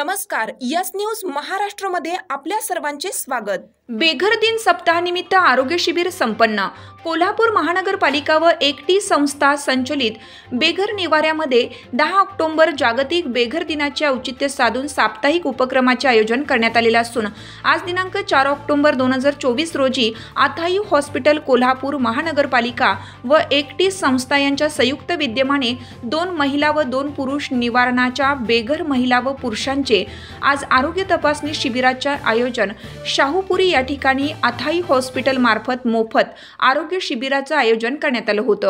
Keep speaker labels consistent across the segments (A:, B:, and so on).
A: नमस्कार, yes news महाराष्ट्रमध्ये आपल्या सर्वांचे स्वागत।
B: बेघर दिन सप्ताहानिमित्त आरोग्य शिबिर संपन्न। कोल्हापूर महानगरपालिका व एकटी संस्था संचलित बेघर निवाऱ्यामध्ये 10 ऑक्टोबर जागतिक बेघर दिनाचे औचित्य साधून साप्ताहिक उपक्रमाचे आयोजन करण्यात आलेले असून आज दिनांक 4 ऑक्टोबर 2024 रोजी अथाई हॉस्पिटल कोल्हापूर महानगरपालिका व एकटी संस्था यांच्या संयुक्त विद्यमाने 2 महिला व 2 पुरुष निवारणाच्या बेघर महिला व पुरुषांचे आज आरोग्य तपासणी शिबिराचे आयोजन शाहूपुरी या ठिकाणी अथाई हॉस्पिटल मार्फत मोफत आरोग्य शिबिराचे आयोजन करण्यात आले होते।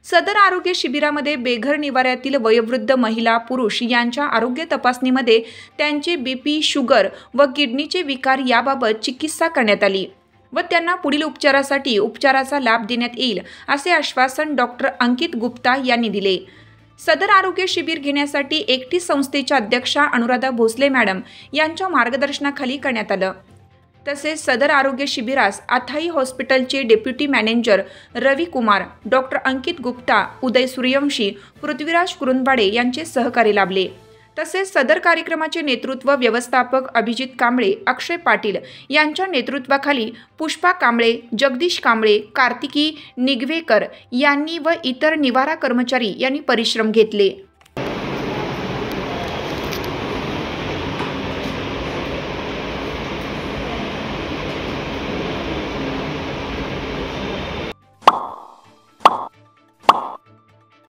B: सदर आरोग्य शिबिरामध्ये बेघर निवाऱ्यातील वयोवृद्ध महिला पुरुष यांच्या आरोग्य तपासणीमध्ये त्यांचे बीपी, शुगर व किडनीचे विकार याबाबत चिकित्सा करण्यात आली व त्यांना पुढील उपचारासाठी उपचाराचा लाभ देण्यात येईल असे आश्वासन डॉक्टर अंकित गुप्ता यांनी दिले। सदर आरोग्य शिबिर घेण्यासाठी एकटी संस्थेच्या अध्यक्षा अनुराधा भोसले मॅडम यांच्या मार्गदर्शनाखाली करण्यात आले। तसेच सदर आरोग्य शिबिरास अथाई हॉस्पिटलचे deputy manager Ravi Kumar, doctor अंकित गुप्ता, उदय सूर्यवंशी, पृथ्वीराज कुरुंदवाडे यांचे सहकार्य लाभले। तसेच सदर कार्यक्रमाचे नेतृत्व व्यवस्थापक अभिजित कांबळे, अक्षय पाटील यांच्या नेतृत्वाखाली पुष्पा कांबळे, जगदीश कांबळे, कार्तिकी निगवेकर यांनी व इतर निवारा कर्मचारी यांनी परिश्रम घेतले।